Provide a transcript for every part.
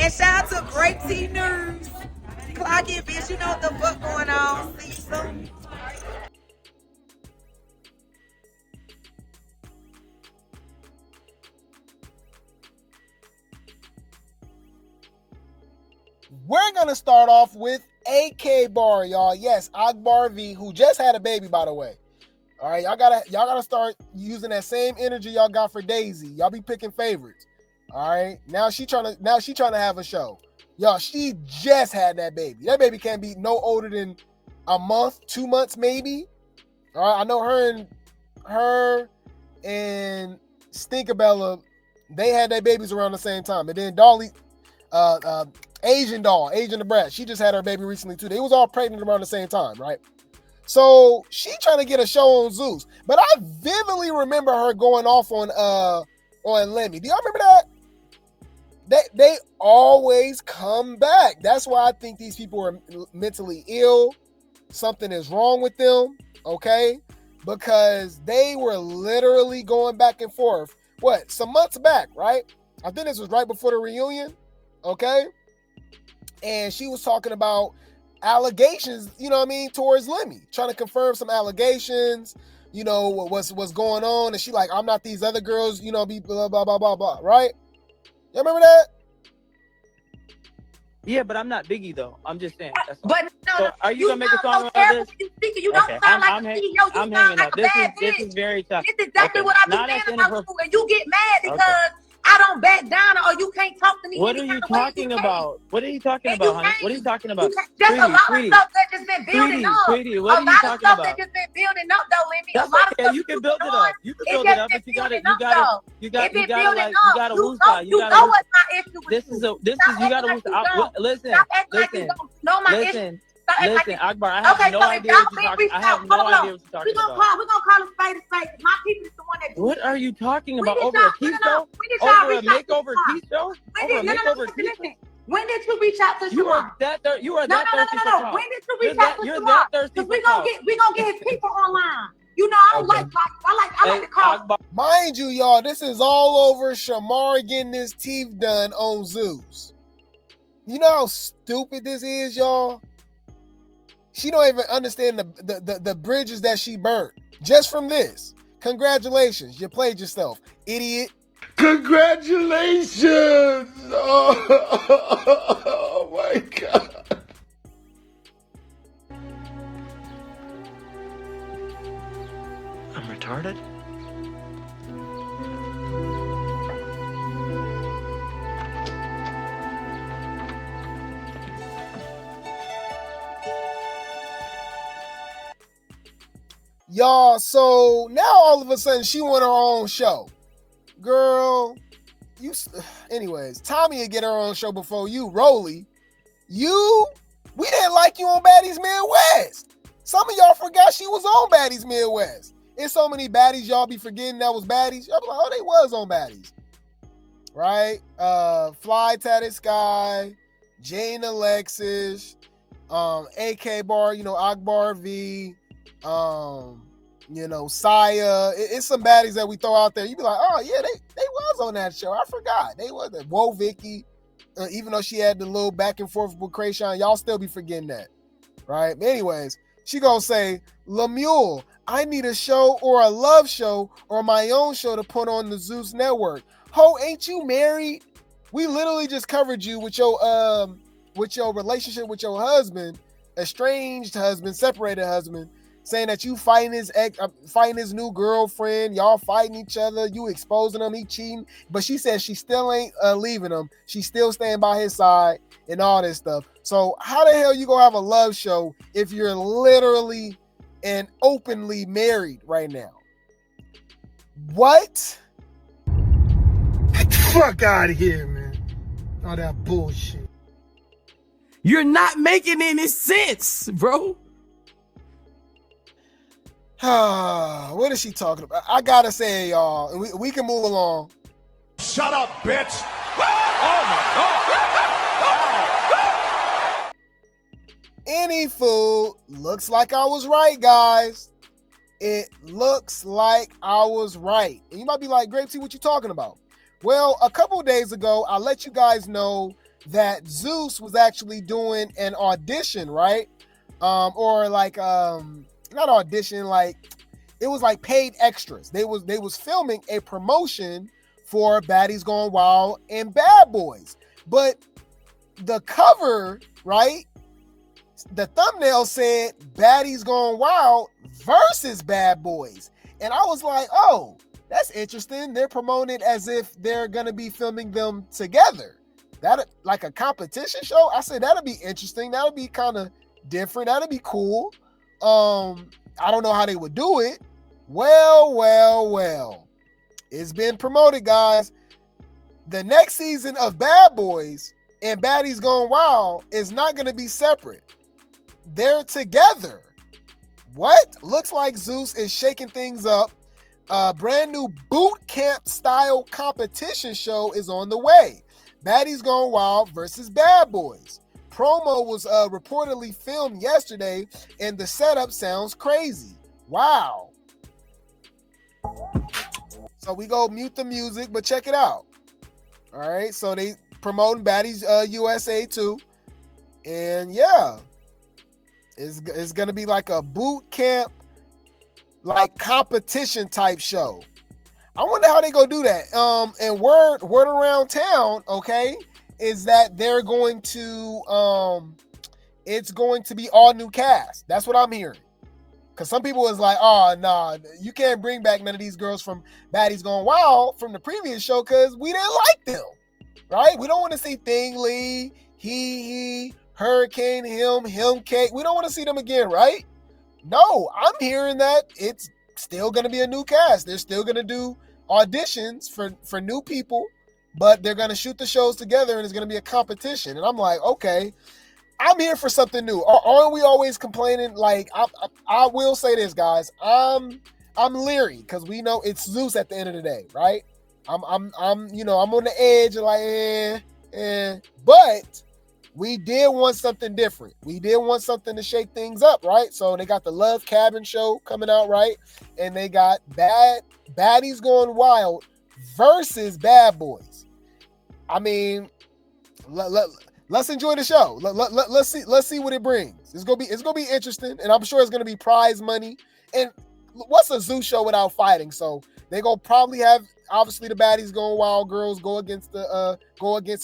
And shout out to Grape News. Clock it, bitch. You know what the fuck going on. See you soon. We're going to start off with Akbar, y'all. Yes, Akbar V, who just had a baby, by the way. All right, y'all gotta start using that same energy y'all got for Daisy. Y'all be picking favorites. All right, now she trying to have a show. Y'all, she just had that baby. That baby can't be no older than a month, 2 months maybe. All right, I know her and Stinkabella, they had their babies around the same time. And then Dolly, Asian the brat, she just had her baby recently too. They was all pregnant around the same time, right? So she trying to get a show on Zeus. But I vividly remember her going off on Lemmy. Do y'all remember that? They always come back. That's why I think these people are mentally ill. Something is wrong with them, okay? Because they were literally going back and forth. What? Some months back, right? I think this was right before the reunion, okay? And she was talking about allegations, you know what I mean, towards Lemmy, trying to confirm some allegations, you know, what's going on. And she like, I'm not these other girls, you know, be blah, blah, blah, blah, blah, right? You remember that? Yeah, but I'm not Biggie, though. I'm just saying. That's all. But no, so are you going to make a song about this? You don't sound like a CEO. You sound like a bad bitch. This is very tough. This is exactly what I've been saying about you. And you get mad because I don't back down or you can't talk to me. What are you talking about? What are you talking about, honey? What are you talking about? Just a lot of stuff that just been building up. Sweetie, what are you talking about? A lot of stuff that just been building up, though, Lemmy. That's okay. You can build it up. You can build it up, but you gotta woosah. You know what's my issue with you gotta woosah. Listen, Akbar, I have no idea what you're talking about. I have no idea what you're talking about. We're gonna call a spade a spade. My people is the one that. What are you talking about? Over a tea show? Over a makeover tea show? Over a makeover tea show? When did you reach out to Shamar? You are that thirsty for talk. When did you reach out to Shamar? You're that thirsty for talk. We gonna get his people online. You know, I don't like I like to call. Akbar. Mind you, y'all, this is all over Shamar getting his teeth done on Zeus. You know how stupid this is, y'all? She don't even understand the bridges that she burnt just from this. Congratulations, you played yourself, idiot. Congratulations! Oh my God. I'm retarded? Y'all, so now all of a sudden she want her own show. Girl, anyways, Tommy would get her own show before you, Rolly. We didn't like you on Baddies Midwest. Some of y'all forgot she was on Baddies Midwest. There's so many baddies y'all be forgetting that was baddies. Y'all be like, oh, they was on Baddies. Right? Fly Tatted Sky, Jane Alexis, Akbar, you know, Akbar V, you know, Saya. It's some baddies that we throw out there. You be like, oh yeah, they was on that show. I forgot. They was. Whoa, Vicky. Even though she had the little back and forth with Kream, y'all still be forgetting that. Right? But anyways, she gonna say, Lemuel, I need a show or a love show or my own show to put on the Zeus network. Ho, ain't you married? We literally just covered you with your relationship with your husband, estranged husband, separated husband, saying that you fighting his new girlfriend, y'all fighting each other, you exposing him, he cheating. But she says she still ain't leaving him. She's still staying by his side and all this stuff. So how the hell you gonna have a love show if you're literally and openly married right now? What? Get the fuck out of here, man. All that bullshit. You're not making any sense, bro. What is she talking about? I gotta say, y'all, and we can move along. Shut up, bitch. Any food looks like I was right, guys. It looks like I was right. And you might be like, Grape, what you talking about? Well, a couple of days ago, I let you guys know that Zeus was actually doing an audition, right? Or like not audition, like it was like paid extras. They was filming a promotion for Baddies Gone Wild and Bad Boys. But the cover, right? The thumbnail said Baddies Gone Wild versus Bad Boys. And I was like, oh, that's interesting. They're promoting it as if they're going to be filming them together. That like a competition show? I said, that'll be interesting. That'll be kind of different. That'll be cool. I don't know how they would do it. Well. It's been promoted, guys. The next season of Bad Boys and Baddies Gone Wild is not going to be separate. They're together. What? Looks like Zeus is shaking things up. A brand new boot camp style competition show is on the way. Baddies Gone Wild versus Bad Boys. Promo was reportedly filmed yesterday, and the setup sounds crazy. Wow. So we go mute the music, but check it out. All right, so they promoting Baddies USA too, and yeah, it's gonna be like a boot camp, like competition type show. I wonder how they gonna do that. And word around town, okay, is that they're going to it's going to be all new cast. That's what I'm hearing. Because some people was like, oh, nah, you can't bring back none of these girls from Baddies Gone Wild from the previous show because we didn't like them, right? We don't want to see Thing Lee, he, Hurricane, him, Kate. We don't want to see them again, right? No, I'm hearing that it's still going to be a new cast. They're still going to do auditions for new people, but they're going to shoot the shows together and it's going to be a competition. And I'm like, okay. I'm here for something new. Aren't we always complaining? Like, I will say this, guys. I'm leery because we know it's Zeus at the end of the day, right? I'm on the edge of like, But we did want something different. We did want something to shake things up, right? So they got the Love Cabin show coming out, right? And they got Baddies Gone Wild versus Bad Boys. I mean, let's enjoy the show. Let's see what it brings. It's gonna be interesting, and I'm sure it's gonna be prize money. And what's a Zeus show without fighting? So they gonna probably have obviously the Baddies Gone Wild girls go against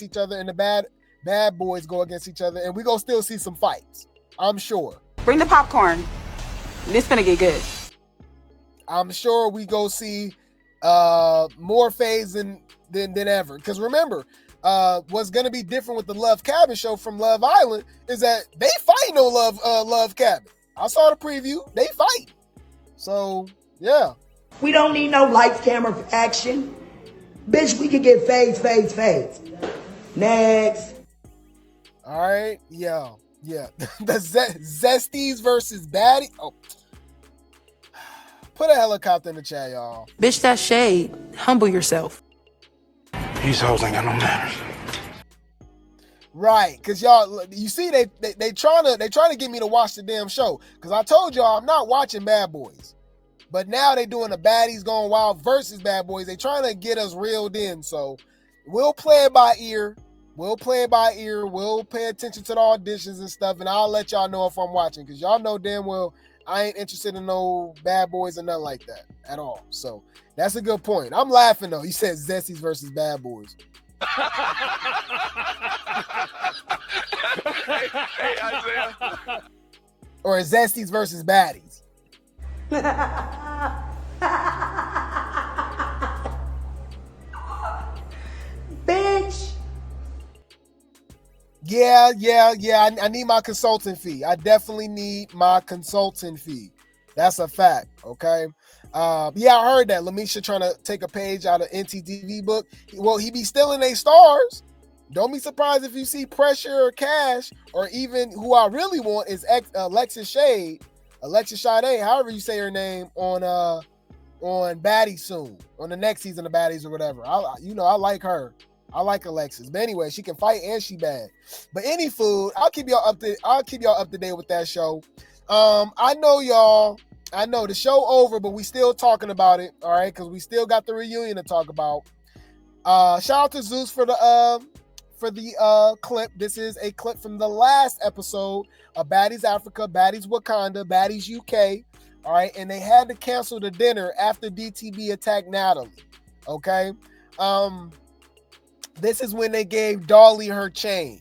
each other, and the bad boys go against each other, and we gonna still see some fights. I'm sure. Bring the popcorn. This gonna get good. I'm sure we go see more phase than ever. Because remember. What's gonna be different with the Love Cabin show from Love Island is that they fighting on Love Cabin. I saw the preview. They fight. So yeah. We don't need no lights, camera, action. Bitch, we could get fades. Next. All right. Yeah. The Zesties versus Baddies. Oh. Put a helicopter in the chat, y'all. Bitch, that's shade. Humble yourself. These hoes ain't got no manners. Right, because y'all, you see, they trying to get me to watch the damn show. Because I told y'all I'm not watching Bad Boys, but now they doing the Baddies Gone Wild versus Bad Boys. They trying to get us reeled in. So we'll play it by ear. We'll pay attention to the auditions and stuff, and I'll let y'all know if I'm watching. Because y'all know damn well I ain't interested in no Bad Boys or nothing like that at all. So that's a good point. I'm laughing though. You said Zesties versus Bad Boys. Hey, Isaiah. Or Zesties versus Baddies. Bitch. Yeah. I need my consulting fee. I definitely need my consulting fee. That's a fact, okay? Yeah, I heard that. Lamisha trying to take a page out of NTTV book. Well, he be stealing their stars. Don't be surprised if you see Pressure or Cash, or even who I really want is Alexis Sade, however you say her name, on Baddies soon, on the next season of Baddies or whatever. I like her. I like Alexis. But anyway, she can fight and she bad. But any food, I'll keep y'all up to date with that show. I know the show over, but we still talking about it, all right? Because we still got the reunion to talk about. Shout out to Zeus for for the clip. This is a clip from the last episode of Baddies Africa, Baddies Wakanda, Baddies UK. All right, and they had to cancel the dinner after DTB attacked Natalie. Okay, this is when they gave Dolly her chain,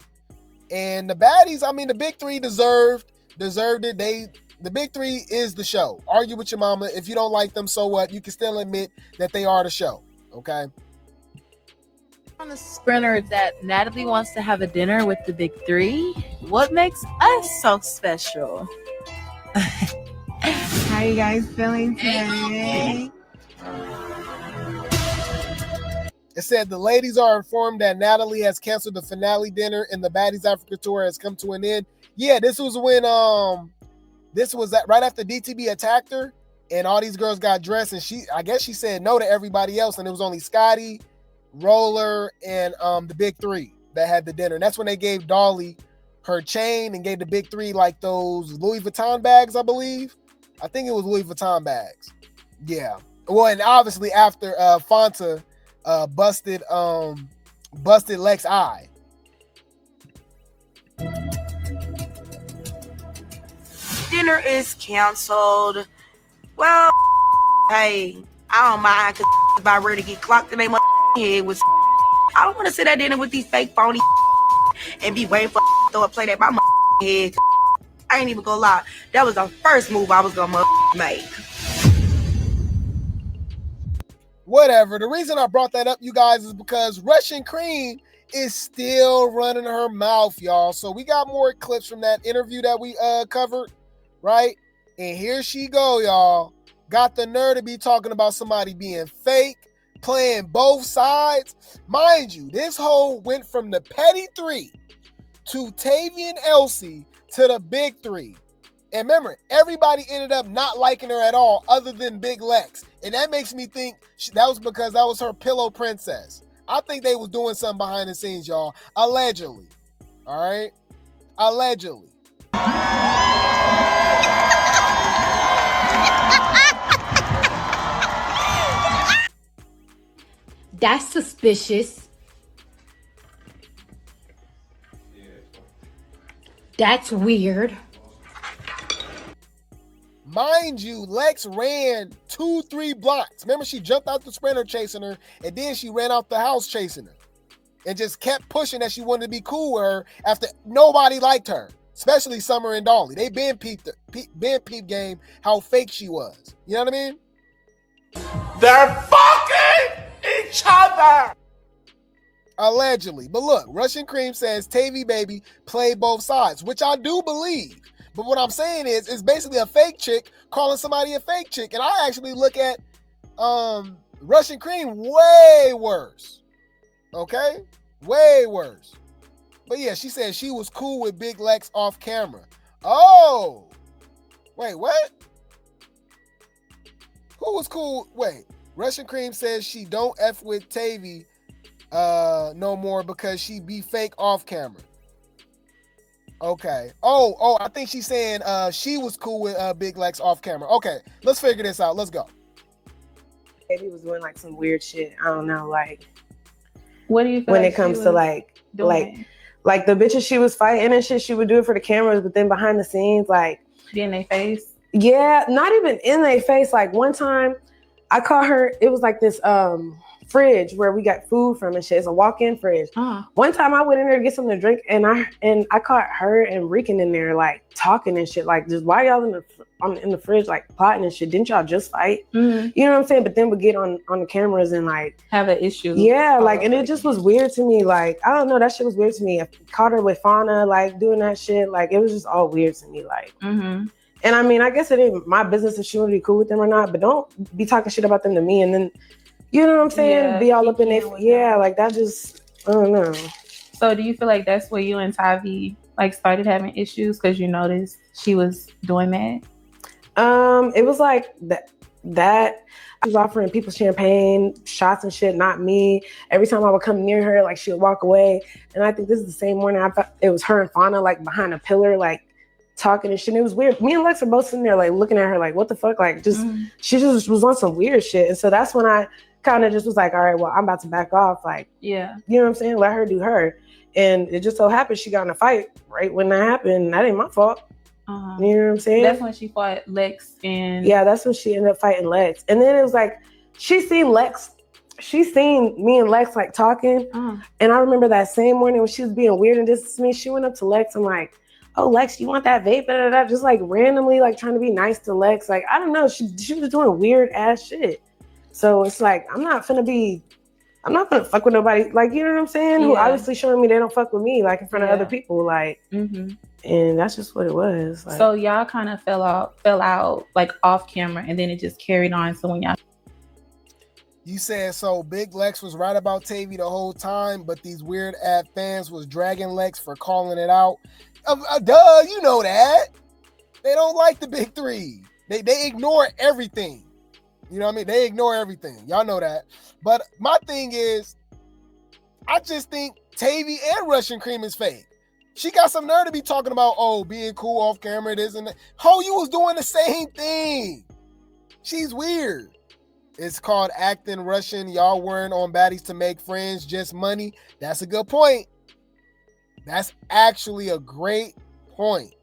and the baddies. I mean, the big three deserved it. The big three is the show. Argue with your mama. If you don't like them, so what? You can still admit that they are the show. Okay. On the sprinter that Natalie wants to have a dinner with the big three. What makes us so special? How you guys feeling today? It said the ladies are informed that Natalie has canceled the finale dinner and the Baddies Africa tour has come to an end. Yeah, this was when right after DTB attacked her and all these girls got dressed, and I guess she said no to everybody else, and it was only Scotty, Roller, and the big three that had the dinner. And that's when they gave Dolly her chain and gave the big three like those Louis Vuitton bags, I believe. I think it was Louis Vuitton bags. Yeah. Well, and obviously after Fanta busted Lex's eye. Dinner is canceled. Well, hey, I don't mind because if I ready to get clocked in their head with I don't want to sit at dinner with these fake phony and be waiting for throw a plate at my head. I ain't even gonna lie. That was the first move I was gonna make. Whatever. The reason I brought that up, you guys, is because Russian Kream is still running her mouth, y'all. So we got more clips from that interview that we covered, right? And here she go, y'all. Got the nerve to be talking about somebody being fake, playing both sides. Mind you, this whole went from the petty three to Tavii and Elsie to the big three. And remember, everybody ended up not liking her at all other than Big Lex. And that makes me think that was because that was her pillow princess. I think they was doing something behind the scenes, y'all. Allegedly. All right? Allegedly. That's suspicious. That's weird. Mind you, Lex ran 2-3 blocks. Remember, she jumped out the sprinter chasing her, and then she ran out the house chasing her. And just kept pushing that she wanted to be cool with her after nobody liked her, especially Summer and Dolly. They been peep game how fake she was. You know what I mean? They're fucking each other. Allegedly. But look, Russian Kream says Tavii baby played both sides, which I do believe. But what I'm saying is, it's basically a fake chick calling somebody a fake chick. And I actually look at Russian Kream way worse. Okay? Way worse. But yeah, she said she was cool with Big Lex off camera. Oh! Wait, what? Who was cool? Wait. Russian Kream says she don't F with Tavii no more because she be fake off camera. Okay. Oh, I think she's saying she was cool with Big Lex off camera. Okay, let's figure this out. Let's go. He was doing like some weird shit. I don't know, like what do you feel when like it comes to like the bitches she was fighting and shit, she would do it for the cameras, but then behind the scenes, like be in their face. Yeah, not even in their face. Like one time I caught her, it was like this fridge where we got food from and shit. It's a walk-in fridge. One time I went in there to get something to drink and I caught her and Rican in there like talking and shit. Like, just why y'all in the fridge like plotting and shit? Didn't y'all just fight? Mm-hmm. You know what I'm saying? But then we get on the cameras and like have an issue. Yeah, like, and it just was weird to me. Like, I don't know, that shit was weird to me. I caught her with Fauna like doing that shit. Like, it was just all weird to me. Like, mm-hmm. And I mean, I guess it ain't my business if she would be cool with them or not. But don't be talking shit about them to me and then. You know what I'm saying? Yeah, be all up in there. Yeah, like that just, I don't know. So do you feel like that's where you and Tavii like started having issues because you noticed she was doing that? It was like that I was offering people champagne, shots and shit, not me. Every time I would come near her, like she would walk away. And I think this is the same morning I thought it was her and Fauna like behind a pillar, like talking and shit. And it was weird. Me and Lex are both sitting there like looking at her like, what the fuck? Like just, she just was on some weird shit. And so that's when I kind of just was like, all right, well, I'm about to back off. Like, yeah, you know what I'm saying? Let her do her. And it just so happened she got in a fight right when that happened. That ain't my fault. You know what I'm saying? That's when she fought Lex and... Yeah, that's when she ended up fighting Lex. And then it was like, she seen me and Lex like talking. And I remember that same morning when she was being weird and distant to me, she went up to Lex and like, oh, Lex, you want that vape? Just like randomly like trying to be nice to Lex. Like, I don't know. She was doing weird ass shit. So it's like, I'm not gonna fuck with nobody. Like, you know what I'm saying? Who obviously showing me they don't fuck with me, like in front of other people. Like, and that's just what it was. Like, so y'all kind of fell out like off camera, and then it just carried on. So when y'all... You said so Big Lex was right about Tavii the whole time, but these weird ass fans was dragging Lex for calling it out. Duh, you know that. They don't like the big three. They ignore everything. You know what I mean? They ignore everything. Y'all know that. But my thing is, I just think Tavii and Russian Kream is fake. She got some nerve to be talking about, oh, being cool off camera, this and that. Ho, you was doing the same thing. She's weird. It's called acting Russian. Y'all weren't on Baddies to make friends, just money. That's a good point. That's actually a great point.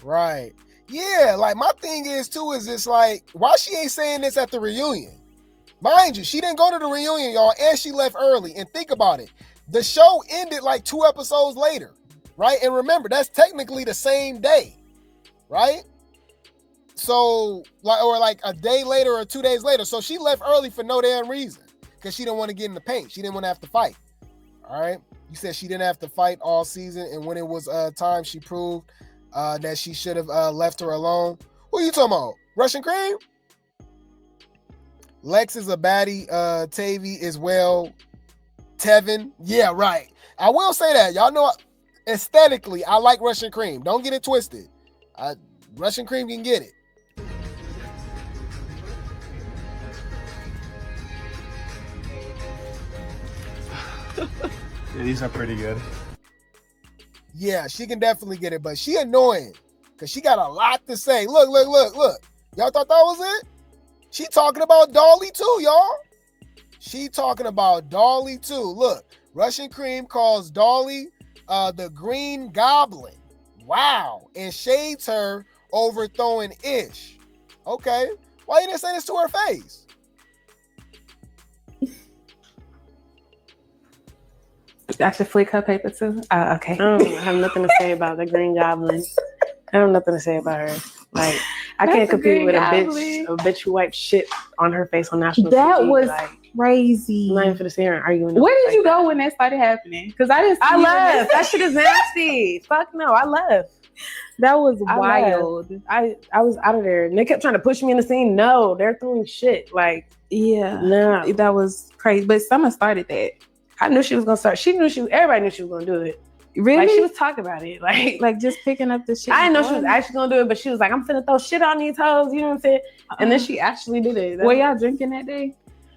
Right. Yeah, like my thing is too, is it's like, why she ain't saying this at the reunion? Mind you, she didn't go to the reunion, y'all, and she left early. And think about it. The show ended like 2 episodes later, right? And remember, that's technically the same day, right? So, like a day later or 2 days later. So she left early for no damn reason, because she didn't want to get in the paint. She didn't want to have to fight. All right. You said she didn't have to fight all season, and when it was time, she proved that she should have left her alone. Who are you talking about? Russian Kream? Lex is a baddie. Tavii is, well, Tevin. Yeah, right. I will say that. Y'all know, aesthetically, I like Russian Kream. Don't get it twisted. Russian Kream can get it. Yeah, these are pretty good. Yeah, she can definitely get it, but she annoying because she got a lot to say. Look. Y'all thought that was it? She talking about Dolly too, y'all. She talking about Dolly too. Look, Russian Kream calls Dolly the Green Goblin. Wow. And shades her over throwing Ish. Okay. Why you didn't say this to her face? That's your flick her paper too? Okay. I don't have nothing to say about the Green Goblin. I have nothing to say about her. Like, I can't compete with a bitch who wiped shit on her face on national TV. That was crazy. I'm not even finna sit here and argue. Where did you go when that started happening? Because I didn't. I left. That shit is nasty. Fuck no, I left. That was wild. I was out of there, and they kept trying to push me in the scene. No, they're throwing shit. Like, yeah, no, that was crazy. But someone started that. I knew she was gonna start. Everybody knew she was gonna do it. Really? Like, she was talking about it. Like just picking up the shit. I didn't know she was actually gonna do it, but she was like, I'm finna throw shit on these hoes. You know what I'm saying? And then she actually did it. Were y'all drinking that day?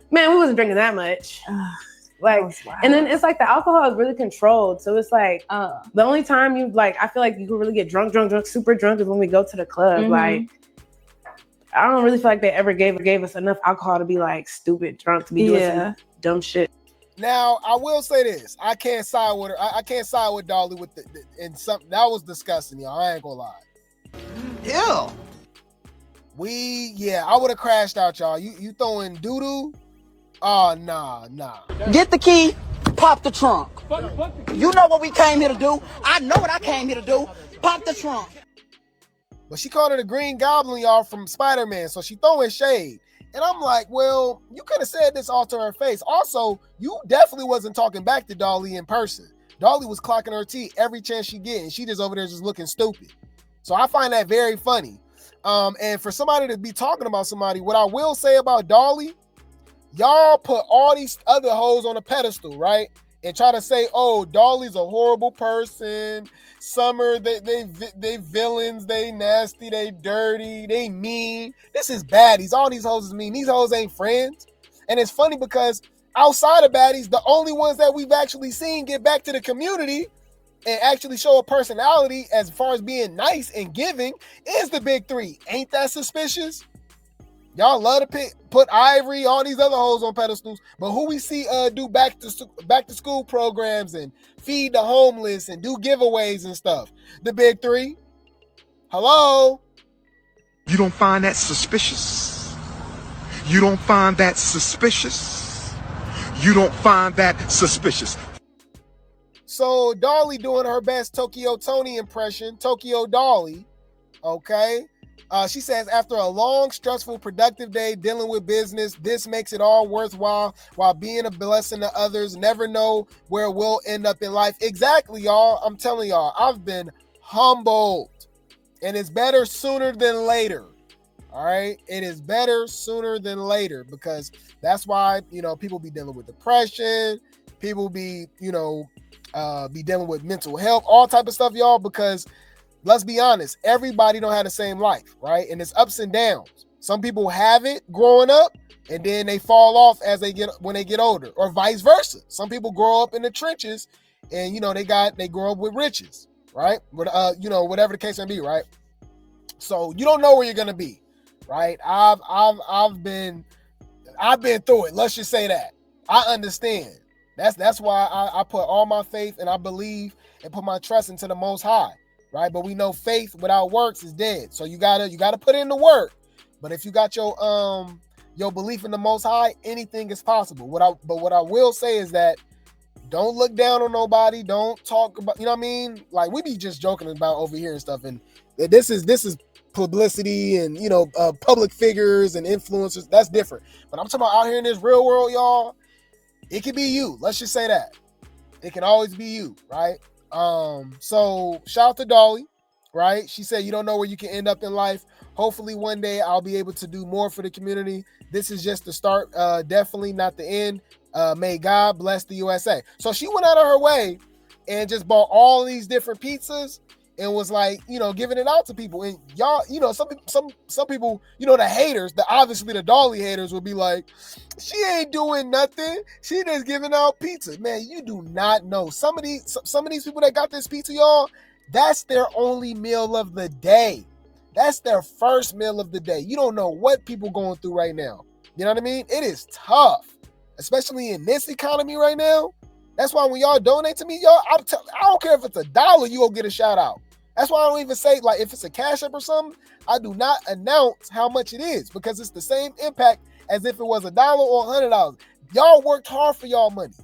Man, we wasn't drinking that much. And then it's like the alcohol is really controlled. So it's like the only time you like, I feel like you can really get drunk, super drunk is when we go to the club. Mm-hmm. Like, I don't really feel like they ever gave us enough alcohol to be like stupid drunk to be doing some dumb shit. Now, I will say this. I can't side with her. I can't side with Dolly with and something that was disgusting, y'all. I ain't gonna lie. Ew. I would have crashed out, y'all. You throwing doo-doo? Oh, nah. Get the key, pop the trunk. You know what we came here to do. I know what I came here to do. Pop the trunk. But she called her the Green Goblin, y'all, from Spider-Man. So she throwing shade. And I'm like, well, you could have said this all to her face. Also, you definitely wasn't talking back to Dolly in person. Dolly was clocking her teeth every chance she get, and she just over there just looking stupid. So I find that very funny. And for somebody to be talking about somebody, what I will say about Dolly, y'all put all these other hoes on a pedestal, right? And try to say, oh, Dolly's a horrible person. Summer, they villains, they nasty, they dirty, they mean. This is Baddies. All these hoes is mean. These hoes ain't friends. And it's funny because outside of Baddies, the only ones that we've actually seen get back to the community and actually show a personality as far as being nice and giving is the big three. Ain't that suspicious? Y'all love to put Ivory, all these other hoes on pedestals, but who we see do back to school programs and feed the homeless and do giveaways and stuff? The big three. Hello? You don't find that suspicious? You don't find that suspicious? You don't find that suspicious? So Dolly doing her best Tokyo Tony impression, Tokyo Dolly, okay? She says, after a long, stressful, productive day dealing with business, this makes it all worthwhile while being a blessing to others. Never know where we'll end up in life. Exactly, y'all. I'm telling y'all, I've been humbled. And it's better sooner than later. All right? It is better sooner than later because that's why, people be dealing with depression. People be, be dealing with mental health, all type of stuff, y'all, because let's be honest, everybody don't have the same life, right? And it's ups and downs. Some people have it growing up and then they fall off when they get older, or vice versa. Some people grow up in the trenches and they grow up with riches, right? Whatever the case may be, right? So you don't know where you're gonna be, right? I've been through it. Let's just say that. I understand. That's why I put all my faith and I believe and put my trust into the Most High. Right, but we know faith without works is dead. So you gotta put in the work. But if you got your belief in the Most High, anything is possible. What I will say is that don't look down on nobody. Don't talk about, what I mean? Like we be just joking about over here and stuff. And this is publicity and public figures and influencers. That's different. But I'm talking about out here in this real world, y'all. It can be you. Let's just say that. It can always be you, right? So shout out to Dolly, right? She said, you don't know where you can end up in life. Hopefully one day I'll be able to do more for the community. This is just the start, definitely not the end. May God bless the USA. So she went out of her way and just bought all these different pizzas and was like, giving it out to people. And y'all, some people, the haters, obviously the Dolly haters will be like, she ain't doing nothing. She just giving out pizza. Man, you do not know. Some of these people that got this pizza, y'all, that's their only meal of the day. That's their first meal of the day. You don't know what people going through right now. You know what I mean? It is tough, especially in this economy right now. That's why when y'all donate to me, y'all, I don't care if it's $1, you go get a shout out. That's why I don't even say, like, if it's a Cash App or something, I do not announce how much it is because it's the same impact as if it was $1 or $100. Y'all worked hard for y'all money.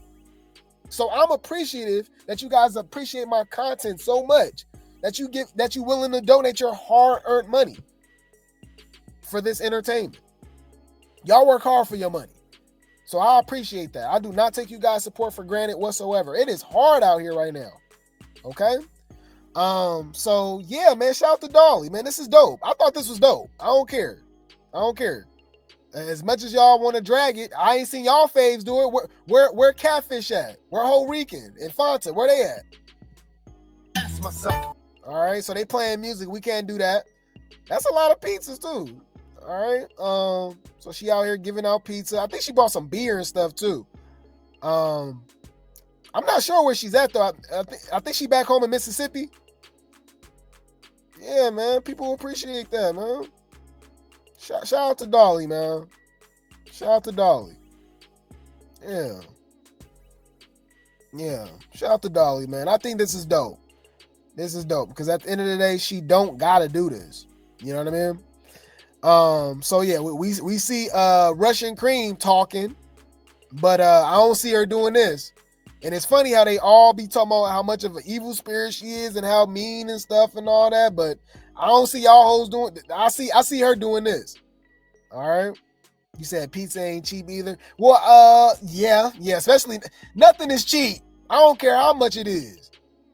So I'm appreciative that you guys appreciate my content so much that you willing to donate your hard-earned money for this entertainment. Y'all work hard for your money. So I appreciate that. I do not take you guys' support for granted whatsoever. It is hard out here right now. Okay? So yeah, man, shout out to Dolly, man. This is dope. I thought this was dope. I don't care. As much as y'all want to drag it, I ain't seen y'all faves do it. Where Catfish at? Where Whole Rican and Fanta? Where they at? That's my son. All right, so they playing music. We can't do that. That's a lot of pizzas too. All right. So she out here giving out pizza. I think she bought some beer and stuff too. I'm not sure where she's at though. I think she back home in Mississippi. Yeah, man. People appreciate that, man. Shout out to Dolly, man. Shout out to Dolly. Yeah. Shout out to Dolly, man. I think this is dope. This is dope because at the end of the day, she don't gotta do this. You know what I mean? So yeah, we see Russian Kream talking, but I don't see her doing this. And it's funny how they all be talking about how much of an evil spirit she is and how mean and stuff and all that, but I don't see y'all hoes doing. I see her doing this. All right. You said pizza ain't cheap either. Well, yeah. Especially nothing is cheap. I don't care how much it is.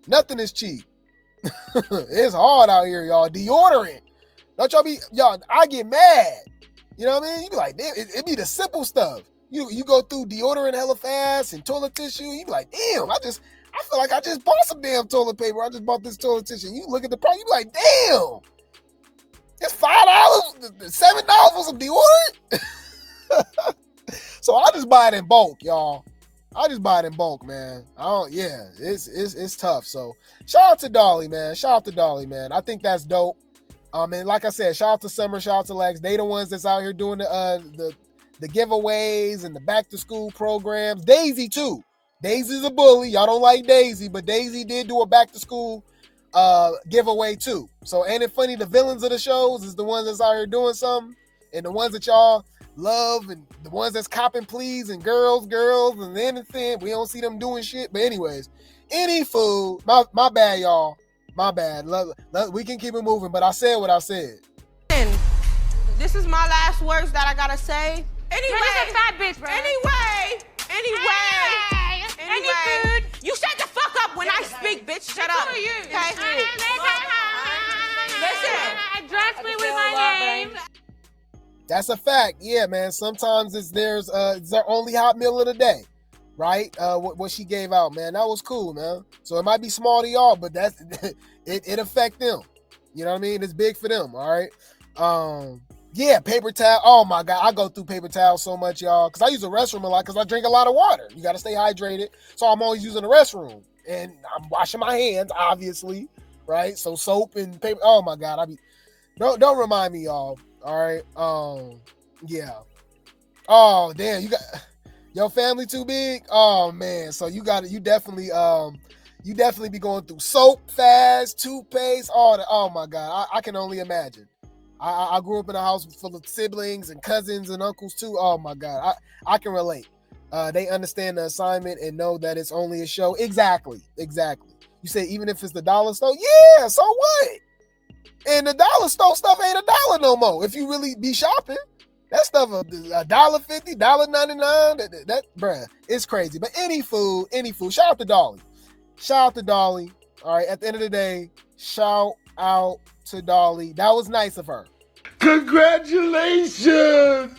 Nothing is cheap. It's hard out here, y'all. Deodorant. Don't y'all I get mad. You know what I mean? You be like, damn, it be the simple stuff. You go through deodorant hella fast and toilet tissue. You be like, damn, I feel like I just bought some damn toilet paper. I just bought this toilet tissue. You look at the price, you be like, damn, it's $5, $7 for some deodorant. So I just buy it in bulk, y'all. I just buy it in bulk, man. It's tough. So shout out to Dolly, man. I think that's dope. And like I said, shout out to Summer, shout out to Lex. They the ones that's out here doing the giveaways and the back to school programs. Daisy too. Daisy's a bully. Y'all don't like Daisy, but Daisy did do a back to school giveaway too. So ain't it funny? The villains of the shows is the ones that's out here doing something, and the ones that y'all love, and the ones that's copping pleas and girls, and anything. We don't see them doing shit. But anyways, any food. My bad, y'all. My bad. We can keep it moving, but I said what I said. This is my last words that I gotta say. Anyway, a fat bitch, bro. Anyway. Any food? You shut the fuck up when I speak, bitch. Shut up. Who are you? Okay? Listen. Address me with my name. That's a fact. Yeah, man. Sometimes it's their only hot meal of the day, right? What she gave out, man. That was cool, man. So it might be small to y'all, but that's it affect them. You know what I mean? It's big for them, all right? Yeah, paper towel. Oh my God, I go through paper towels so much, y'all, because I use the restroom a lot because I drink a lot of water. You got to stay hydrated. So I'm always using the restroom. And I'm washing my hands, obviously, right? So soap and paper. Oh my God, don't remind me, y'all. All right. Yeah. Oh, damn, you got your family too big? Oh man. So you definitely be going through soap fast, toothpaste, all that. Oh my God. I can only imagine. I grew up in a house full of siblings and cousins and uncles too. Oh my God. I can relate. They understand the assignment and know that it's only a show. Exactly. You say even if it's the dollar store? Yeah, so what? And the dollar store stuff ain't $1 no more. If you really be shopping, that stuff $1.50, $1.99. That bruh, it's crazy. But any food. Shout out to Dolly. All right. At the end of the day, shout out to Dolly. That was nice of her. Congratulations!